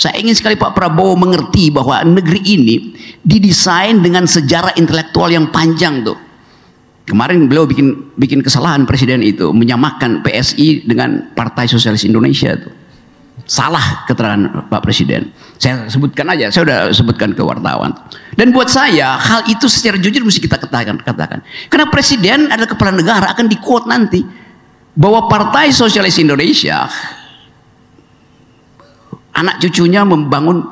Saya ingin sekali Pak Prabowo mengerti bahwa negeri ini didesain dengan sejarah intelektual yang panjang tuh. Kemarin beliau bikin kesalahan presiden itu, menyamakan PSI dengan Partai Sosialis Indonesia tuh. Salah keterangan Pak Presiden. Saya sebutkan aja, saya sudah sebutkan ke wartawan. Dan buat saya hal itu secara jujur mesti kita katakan. Karena presiden adalah kepala negara, akan di-quote nanti bahwa Partai Sosialis Indonesia anak cucunya membangun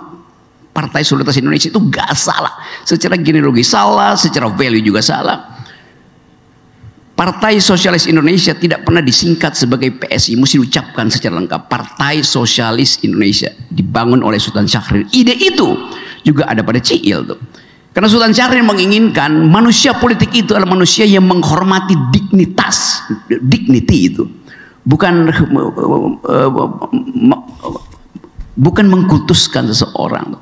Partai Solidaritas Indonesia itu gak salah. Secara genealogi salah, secara value juga salah. Partai Sosialis Indonesia tidak pernah disingkat sebagai PSI, mesti diucapkan secara lengkap. Partai Sosialis Indonesia dibangun oleh Sultan Syahrir. Ide itu juga ada pada Ciil tuh. Karena Sultan Syahrir menginginkan manusia politik itu adalah manusia yang menghormati dignitas, dignity itu. Bukan mengkultuskan seseorang.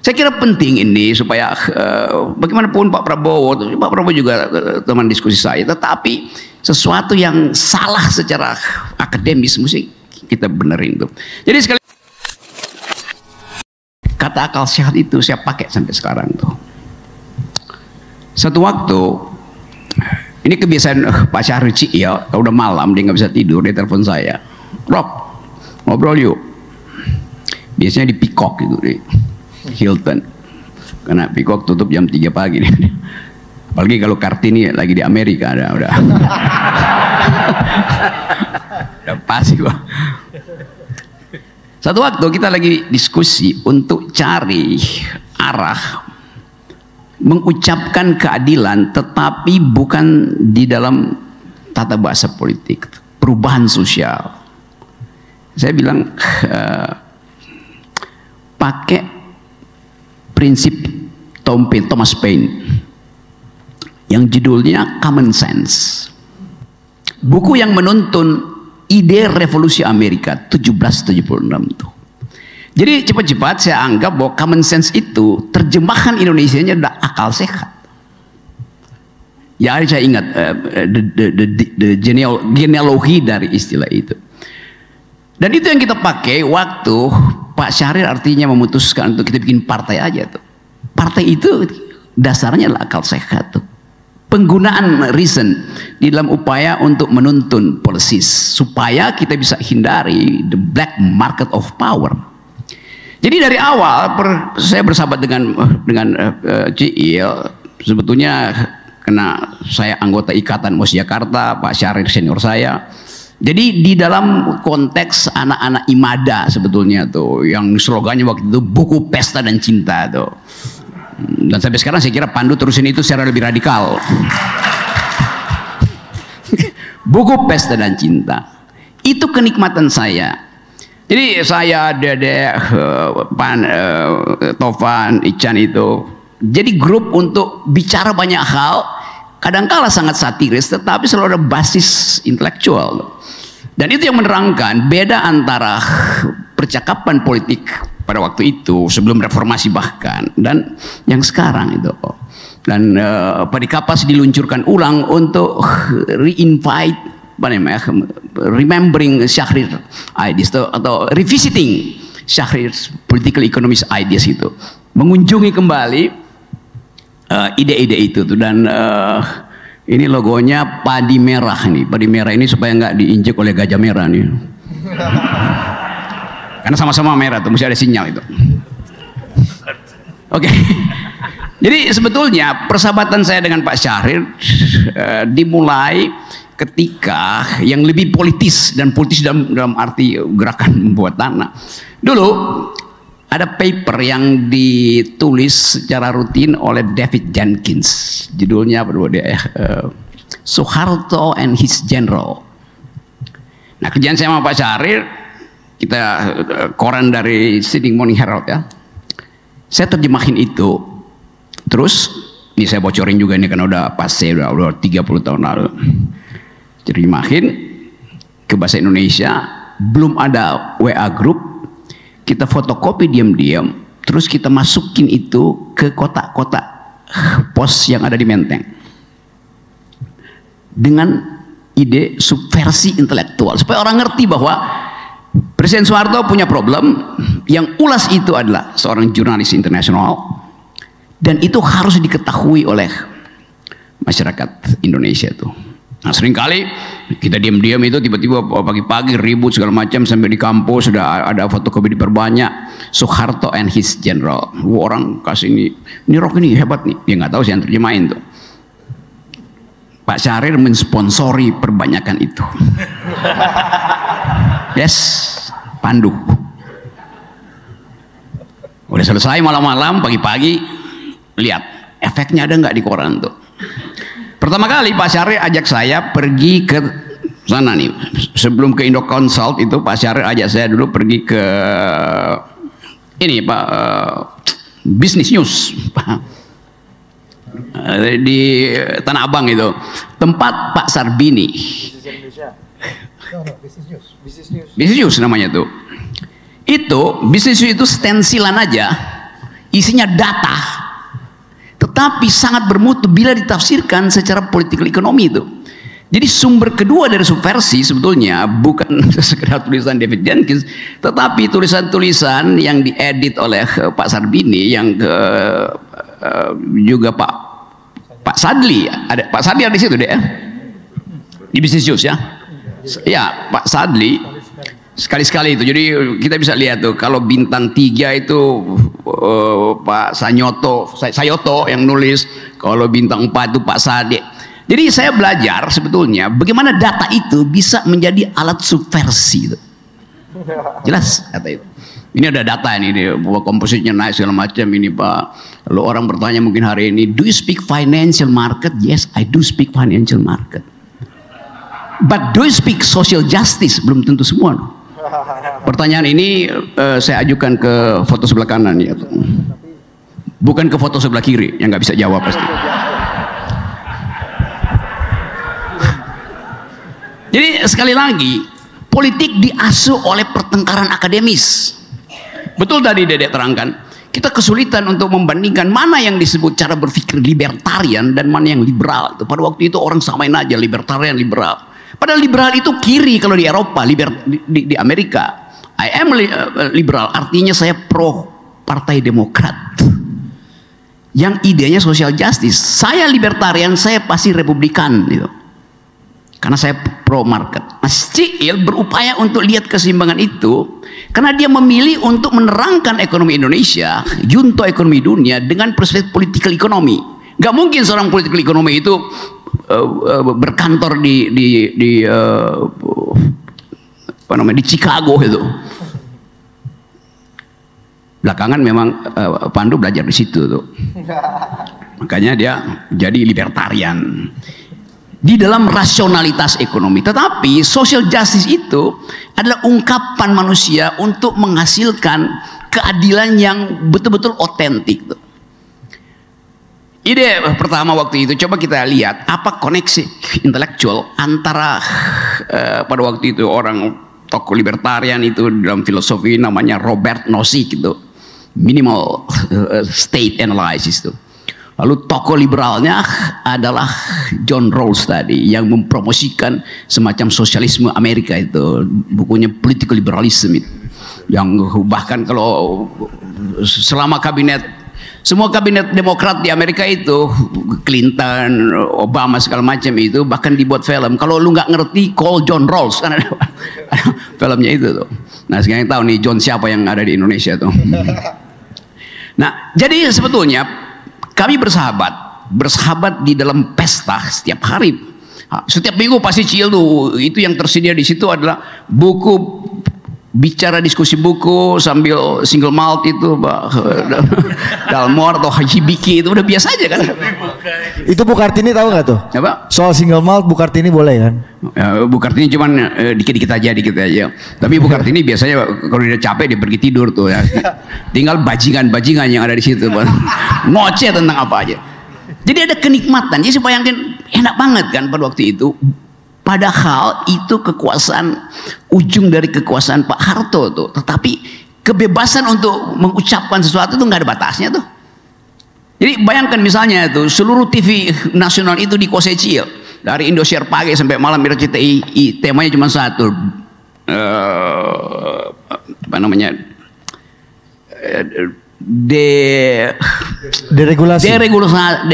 Saya kira penting ini supaya bagaimanapun Pak Prabowo juga teman diskusi saya, tetapi sesuatu yang salah secara akademis mesti kita benerin tuh. Jadi sekali kata akal sehat itu saya pakai sampai sekarang tuh. Satu waktu ini kebiasaan Pak Syahrir ya, kalau udah malam dia nggak bisa tidur, dia telepon saya, Rob, ngobrol yuk. Biasanya di Peacock gitu di Hilton, karena Peacock tutup jam 3 pagi nih. Apalagi kalau Kartini lagi di Amerika, udah pasti kok. Satu waktu kita lagi diskusi untuk cari arah mengucapkan keadilan, tetapi bukan di dalam tata bahasa politik, perubahan sosial. Saya bilang pakai prinsip Thomas Paine yang judulnya Common Sense, buku yang menuntun ide revolusi Amerika 1776 tuh. Jadi cepat-cepat saya anggap bahwa common sense itu terjemahan Indonesianya adalah akal sehat. Ya saya ingat the genealogi dari istilah itu. Dan itu yang kita pakai waktu Pak Syahrir artinya memutuskan untuk kita bikin partai aja tuh. Partai itu dasarnya adalah akal sehat tuh. Penggunaan reason di dalam upaya untuk menuntun policies supaya kita bisa hindari the black market of power. Jadi dari awal saya bersahabat dengan Ciil, sebetulnya karena saya anggota Ikatan Mos Jakarta, Pak Syahrir senior saya. Jadi di dalam konteks anak-anak Imada sebetulnya tuh, yang slogannya waktu itu buku pesta dan cinta tuh. Dan sampai sekarang saya kira Pandu terusin itu secara lebih radikal. Buku pesta dan cinta. Itu kenikmatan saya. Jadi saya, Dedek, Tovan, Ican itu jadi grup untuk bicara banyak hal, kadangkala sangat satiris, tetapi selalu ada basis intelektual. Dan itu yang menerangkan beda antara percakapan politik pada waktu itu sebelum reformasi bahkan dan yang sekarang itu. Dan Pak Kapas diluncurkan ulang untuk re-invite remembering Syahrir ideas atau revisiting Syahrir's political economist ideas itu, mengunjungi kembali ide-ide itu tuh. Dan ini logonya padi merah nih, padi merah ini supaya nggak diinjek oleh gajah merah nih, karena sama-sama merah tuh, mesti ada sinyal itu. Oke. Jadi sebetulnya persahabatan saya dengan Pak Syahrir dimulai ketika yang lebih politis, dan politis dalam arti gerakan membuat tanah. Dulu ada paper yang ditulis secara rutin oleh David Jenkins, judulnya apa dia? Soeharto and his General. Nah, kerjaan saya sama Pak Syahrir, kita koran dari Sydney Morning Herald ya, saya terjemahin itu. Terus ini saya bocorin juga ini karena udah passé, udah 30 tahun lalu. Terjemahin ke bahasa Indonesia, belum ada WA group, kita fotokopi diam-diam, terus kita masukin itu ke kotak-kotak pos yang ada di Menteng dengan ide subversi intelektual supaya orang ngerti bahwa Presiden Soeharto punya problem, yang ulas itu adalah seorang jurnalis internasional, dan itu harus diketahui oleh masyarakat Indonesia tuh. Nah, seringkali kita diam-diam itu tiba-tiba pagi-pagi ribut segala macam sampai di kampus sudah ada fotokopi diperbanyak Soeharto and his general. Orang kasih ini rok ini hebat nih, dia nggak tahu sih yang terjemahin tuh. Pak Syahrir mensponsori perbanyakan itu. Yes, Pandu. Udah selesai malam-malam, pagi-pagi lihat efeknya ada nggak di koran tuh. Pertama kali Pak Syahrir ajak saya pergi ke sana nih. Sebelum ke Indoconsult itu Pak Syahrir ajak saya dulu pergi ke ini Pak Business News di Tanah Abang itu, tempat Pak Sarbini. Business News namanya tuh. Itu Business News itu stensilan aja, isinya data, tetapi sangat bermutu bila ditafsirkan secara political ekonomi itu. Jadi sumber kedua dari subversi sebetulnya bukan sekedar tulisan David Jenkins, tetapi tulisan-tulisan yang diedit oleh Pak Sarbini, yang juga Pak Sadli, ada Pak Sadli ada di situ deh, di Business News ya. Ya, Pak Sadli sekali-sekali itu. Jadi kita bisa lihat tuh kalau bintang 3 itu Pak Sayoto yang nulis, kalau bintang 4 itu Pak Sade. Jadi saya belajar sebetulnya bagaimana data itu bisa menjadi alat subversi itu. Jelas kata itu. Ini ada data ini, bahwa komposisinya naik segala macam ini Pak. Lalu orang bertanya mungkin hari ini, do you speak financial market? Yes, I do speak financial market. But do you speak social justice? Belum tentu semua. Pertanyaan ini saya ajukan ke foto sebelah kanan ya, bukan ke foto sebelah kiri yang nggak bisa jawab pasti. Jadi sekali lagi, politik diasuh oleh pertengkaran akademis. Betul tadi Dedek terangkan, kita kesulitan untuk membandingkan mana yang disebut cara berpikir libertarian dan mana yang liberal. Pada waktu itu orang samain aja libertarian, liberal. Padahal liberal itu kiri kalau di Eropa, di Amerika. I am liberal, artinya saya pro Partai Demokrat yang idenya social justice. Saya libertarian, saya pasti Republikan gitu. Karena saya pro market. Mas Ciil berupaya untuk lihat keseimbangan itu karena dia memilih untuk menerangkan ekonomi Indonesia, junto ekonomi dunia dengan perspektif political ekonomi. Gak mungkin seorang political ekonomi itu berkantor di Chicago itu. Belakangan memang Pandu belajar di situ tuh. Makanya dia jadi libertarian di dalam rasionalitas ekonomi. Tetapi social justice itu adalah ungkapan manusia untuk menghasilkan keadilan yang betul-betul otentik. Ide pertama waktu itu, coba kita lihat apa koneksi intelektual antara pada waktu itu orang tokoh libertarian itu dalam filosofi namanya Robert Nozick itu, minimal state analysis itu. Lalu tokoh liberalnya adalah John Rawls tadi yang mempromosikan semacam sosialisme Amerika itu, bukunya Political Liberalism itu, yang bahkan kalau selama semua kabinet Demokrat di Amerika itu, Clinton, Obama segala macam itu bahkan dibuat film. Kalau lu nggak ngerti, call John Rawls, kan ada filmnya itu tuh. Nah sekarang tahu nih John siapa yang ada di Indonesia tuh. Nah jadi sebetulnya kami bersahabat di dalam pesta setiap hari. Setiap minggu pasti Ciil tuh, itu yang tersedia di situ adalah buku, bicara diskusi buku sambil single malt itu Dalmor atau Hibiki itu udah biasa aja kan. Itu Bu Kartini tahu nggak tuh? Apa? Soal single malt Bu Kartini boleh kan? Bu Kartini cuman dikit-dikit aja. Tapi Bu Kartini biasanya kalau dia capek dia pergi tidur tuh ya. Tinggal bajingan-bajingan yang ada di situ, ngoceh tentang apa aja. Jadi ada kenikmatan. Jadi saya bayangin enak banget kan pada waktu itu. Padahal itu kekuasaan, ujung dari kekuasaan Pak Harto tuh. Tetapi kebebasan untuk mengucapkan sesuatu itu nggak ada batasnya tuh. Jadi bayangkan misalnya itu seluruh TV nasional itu dikuasai Ciil. Dari Indosiar pagi sampai malam RCTI, temanya cuma satu, apa namanya, Deregulasi. deregulasi.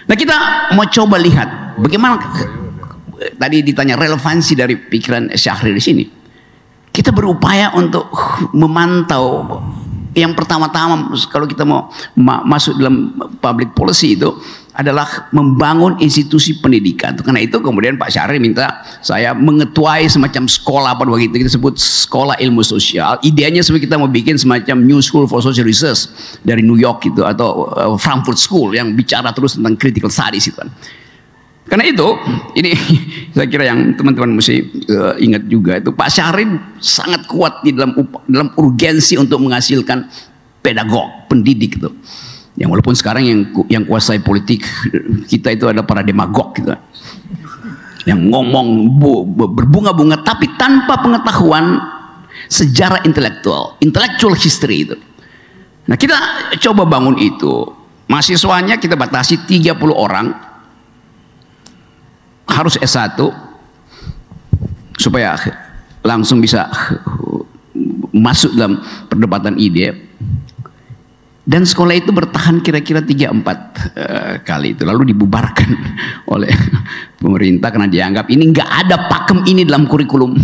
Nah, kita mau coba lihat bagaimana tadi ditanya relevansi dari pikiran Syahrir di sini. Kita berupaya untuk memantau. Yang pertama-tama kalau kita mau masuk dalam public policy itu adalah membangun institusi pendidikan. Karena itu kemudian Pak Syahrir minta saya mengetuai semacam sekolah pada waktu itu, kita sebut sekolah ilmu sosial. Ideanya sebenarnya kita mau bikin semacam New School for Social Research dari New York gitu, atau Frankfurt School yang bicara terus tentang critical studies itu kan. Karena itu, ini saya kira yang teman-teman mesti ingat juga, itu Pak Syahrir sangat kuat di dalam urgensi untuk menghasilkan pedagog, pendidik itu. Yang walaupun sekarang yang kuasai politik kita itu ada para demagog gitu, yang ngomong berbunga-bunga tapi tanpa pengetahuan sejarah intellectual history itu. Nah, kita coba bangun itu. Mahasiswanya kita batasi 30 orang. Harus S1 supaya langsung bisa masuk dalam perdebatan ide. Dan sekolah itu bertahan kira-kira 3-4 kali itu, lalu dibubarkan oleh pemerintah karena dianggap ini nggak ada pakem ini dalam kurikulum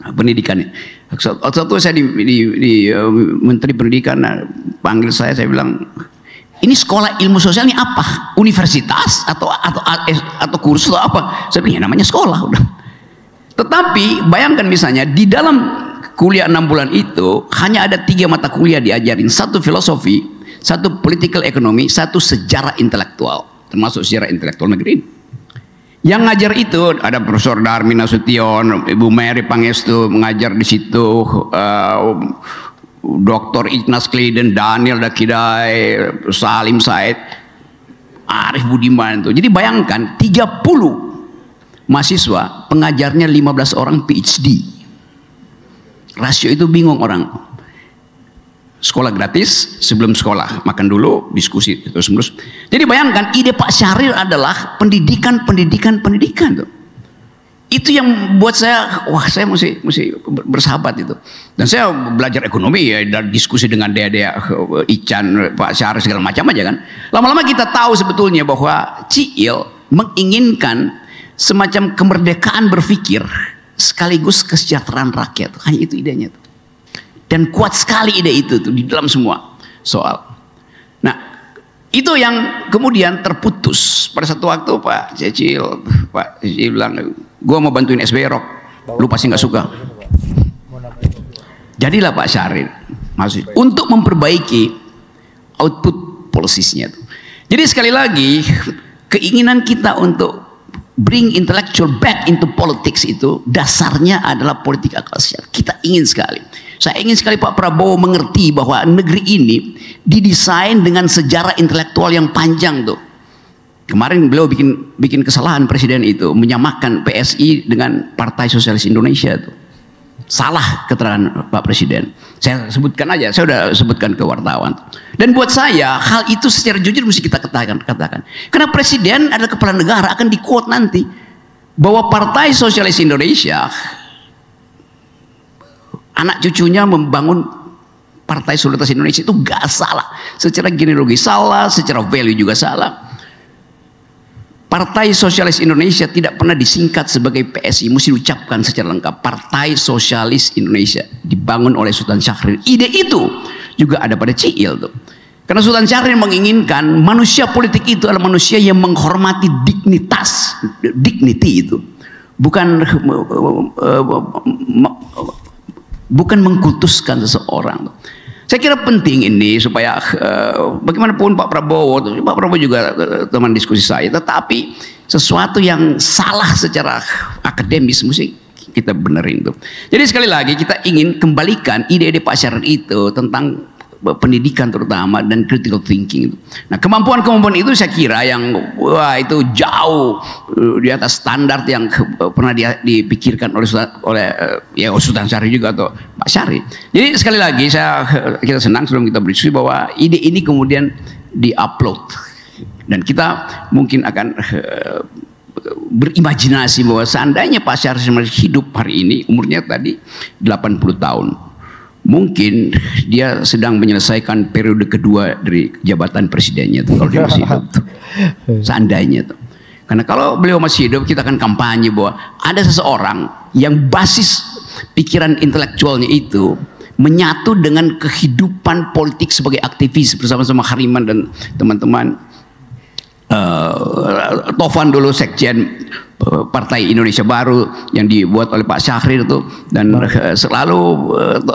pendidikannya. Waktu itu saya di Menteri Pendidikan panggil saya bilang, ini sekolah ilmu sosial ini apa? Universitas atau kursus atau apa? Saya bilang ya namanya sekolah udah. Tetapi bayangkan misalnya di dalam kuliah 6 bulan itu hanya ada 3 mata kuliah diajarin, 1 filosofi, 1 political economy, 1 sejarah intelektual, termasuk sejarah intelektual negeri. Yang ngajar itu ada Profesor Darmin Nasution, Ibu Mary Pangestu mengajar di situ. Dr. Ignaz Kleiden, Daniel Dakidai, Salim Said, Arif Budiman itu. Jadi bayangkan 30 mahasiswa, pengajarnya 15 orang PhD. Rasio itu bingung orang. Sekolah gratis, sebelum sekolah makan dulu, diskusi terus. Jadi bayangkan ide Pak Syahrir adalah pendidikan tuh. Itu yang buat saya, wah saya mesti bersahabat itu. Dan saya belajar ekonomi ya, dan diskusi dengan Dea Ican, Pak Syahrir segala macam aja kan. Lama-lama kita tahu sebetulnya bahwa Ciil menginginkan semacam kemerdekaan berpikir sekaligus kesejahteraan rakyat. Hanya itu idenya tuh. Dan kuat sekali ide itu tuh di dalam semua soal. Nah, itu yang kemudian terputus pada satu waktu Pak Cicil bilang, gua mau bantuin SBY Rock, lu pasti nggak suka. Jadilah Pak Syahrir untuk memperbaiki output policies-nya. Jadi sekali lagi keinginan kita untuk bring intellectual back into politics itu dasarnya adalah politik akal sehat. Kita ingin sekali. Saya ingin sekali Pak Prabowo mengerti bahwa negeri ini didesain dengan sejarah intelektual yang panjang tuh. Kemarin beliau bikin kesalahan presiden itu menyamakan PSI dengan Partai Sosialis Indonesia tuh. Salah keterangan Pak Presiden. Saya sebutkan aja, saya sudah sebutkan ke wartawan. Dan buat saya hal itu secara jujur mesti kita katakan. Karena presiden adalah kepala negara, akan di-quote nanti bahwa Partai Sosialis Indonesia anak cucunya membangun Partai Solidaritas Indonesia itu gak salah. Secara genealogi salah, secara value juga salah. Partai Sosialis Indonesia tidak pernah disingkat sebagai PSI, mesti diucapkan secara lengkap. Partai Sosialis Indonesia dibangun oleh Sultan Syahrir. Ide itu juga ada pada Ciil tuh. Karena Sultan Syahrir menginginkan manusia politik itu adalah manusia yang menghormati dignitas, dignity itu. Bukan mengkultuskan seseorang. Saya kira penting ini supaya bagaimanapun Pak Prabowo juga teman diskusi saya, tetapi sesuatu yang salah secara akademis mesti kita benerin tuh. Jadi sekali lagi kita ingin kembalikan ide-ide Pak Syahrir itu tentang pendidikan terutama dan critical thinking itu. Nah, kemampuan-kemampuan itu saya kira yang wah itu jauh di atas standar yang pernah dipikirkan oleh Sultan Syahrir juga atau Pak Syahrir. Jadi sekali lagi kita senang sebelum kita berdiskusi bahwa ide ini kemudian diupload dan kita mungkin akan berimajinasi bahwa seandainya Pak Syahrir hidup hari ini, umurnya tadi 80 tahun, mungkin dia sedang menyelesaikan periode kedua dari jabatan presidennya tuh, kalau dia masih hidup tuh. Seandainya tuh. Karena kalau beliau masih hidup, kita akan kampanye bahwa ada seseorang yang basis pikiran intelektualnya itu menyatu dengan kehidupan politik sebagai aktivis bersama-sama Hariman dan teman-teman. Tovan dulu sekjen Partai Indonesia Baru yang dibuat oleh Pak Syahrir itu, dan selalu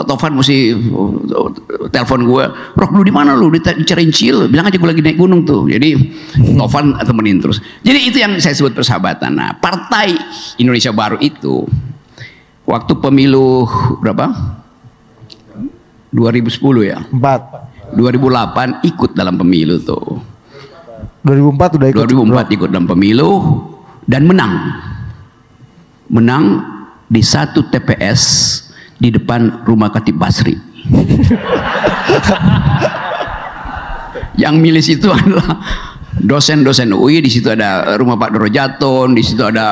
Tovan mesti telepon gue, Rok lu di mana lu, di Cerincil, bilang aja gue lagi naik gunung tuh. Jadi Tovan temenin terus. Jadi itu yang saya sebut persahabatan. Nah, Partai Indonesia Baru itu waktu pemilu berapa? 2010 ya? 2008 ikut dalam pemilu tuh. 2004 udah ikut. 2004 ikut dalam pemilu dan menang di satu TPS di depan rumah Khatib Basri. Yang milih itu adalah dosen-dosen UI, di situ ada rumah Pak Dorojaton, di situ ada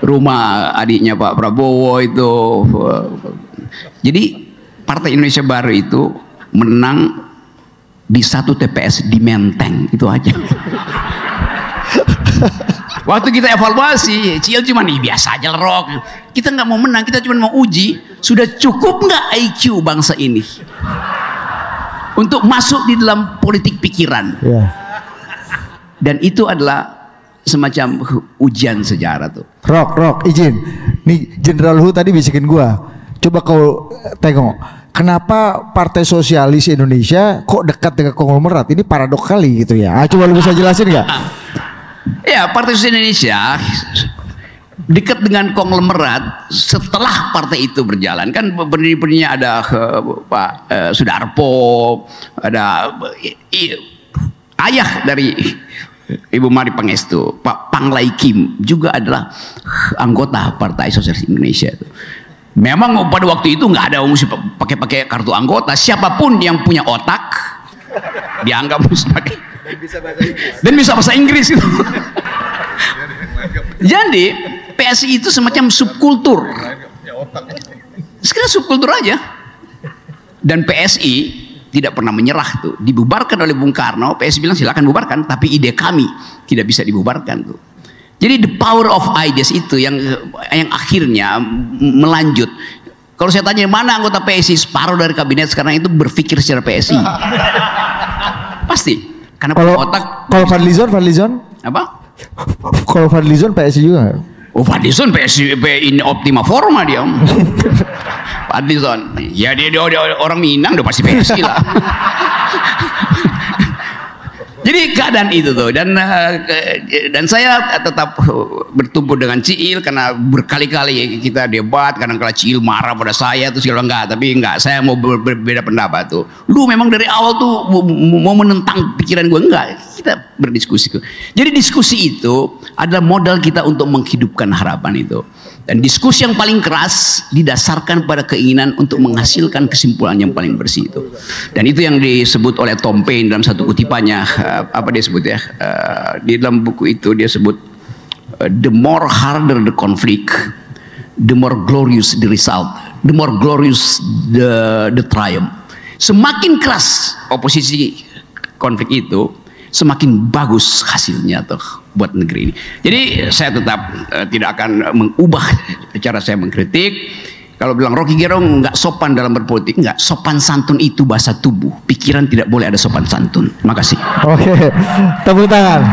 rumah adiknya Pak Prabowo itu. Jadi Partai Indonesia Baru itu menang di satu TPS di Menteng, itu aja. Waktu kita evaluasi, Cil cuma nih biasa aja Rok. Kita nggak mau menang, kita cuma mau uji sudah cukup nggak IQ bangsa ini untuk masuk di dalam politik pikiran. Dan itu adalah semacam ujian sejarah tuh. Rok, izin. Nih Jenderal Hu tadi bisikin gua. Coba kau tengok. Kenapa Partai Sosialis Indonesia kok dekat dengan konglomerat? Ini paradok kali gitu ya. Coba lu bisa jelasin nggak? Ya, Partai Sosialis Indonesia dekat dengan konglomerat setelah partai itu berjalan. Kan pendiri-pendirinya ada Pak Sudarpo, ada ayah dari Ibu Mari Pangestu, Pak Panglai Kim juga adalah anggota Partai Sosialis Indonesia. Memang pada waktu itu nggak ada mesti pakai kartu anggota. Siapapun yang punya otak dianggap mesti pakai dan bisa bahasa Inggris itu. Jadi PSI itu semacam subkultur. Sekarang subkultur aja. Dan PSI tidak pernah menyerah tuh. Dibubarkan oleh Bung Karno, PSI bilang silakan bubarkan, tapi ide kami tidak bisa dibubarkan tuh. Jadi the power of ideas itu yang akhirnya melanjut. Kalau saya tanya mana anggota PSI, separuh dari kabinet sekarang itu berpikir secara PSI. Pasti. Karena kalau otak. Kalau Fadlizon apa? Kalau Fadlizon PSI juga. Oh, Fadlizon PSI in optima forma dia. Fadlizon. Ya dia orang Minang udah pasti PSI lah. Jadi keadaan itu tuh, dan saya tetap bertumbuh dengan Ciil karena berkali-kali kita debat, kadang-kala Ciil marah pada saya tuh, Ciil enggak, tapi enggak, saya mau berbeda pendapat tuh. Lu memang dari awal tuh mau menentang pikiran gue, enggak, kita berdiskusi. Jadi diskusi itu adalah modal kita untuk menghidupkan harapan itu. Dan diskusi yang paling keras didasarkan pada keinginan untuk menghasilkan kesimpulan yang paling bersih itu. Dan itu yang disebut oleh Tom Paine dalam satu kutipannya, apa dia sebut ya, di dalam buku itu dia sebut the more harder the conflict, the more glorious the result, the more glorious the triumph. Semakin keras oposisi konflik itu, semakin bagus hasilnya tuh buat negeri ini. Jadi saya tetap tidak akan mengubah cara saya mengkritik. Kalau bilang Rocky Gerung nggak sopan dalam berpolitik, nggak, sopan santun itu bahasa tubuh. Pikiran tidak boleh ada sopan santun. Terima kasih. Oke, tepuk tangan.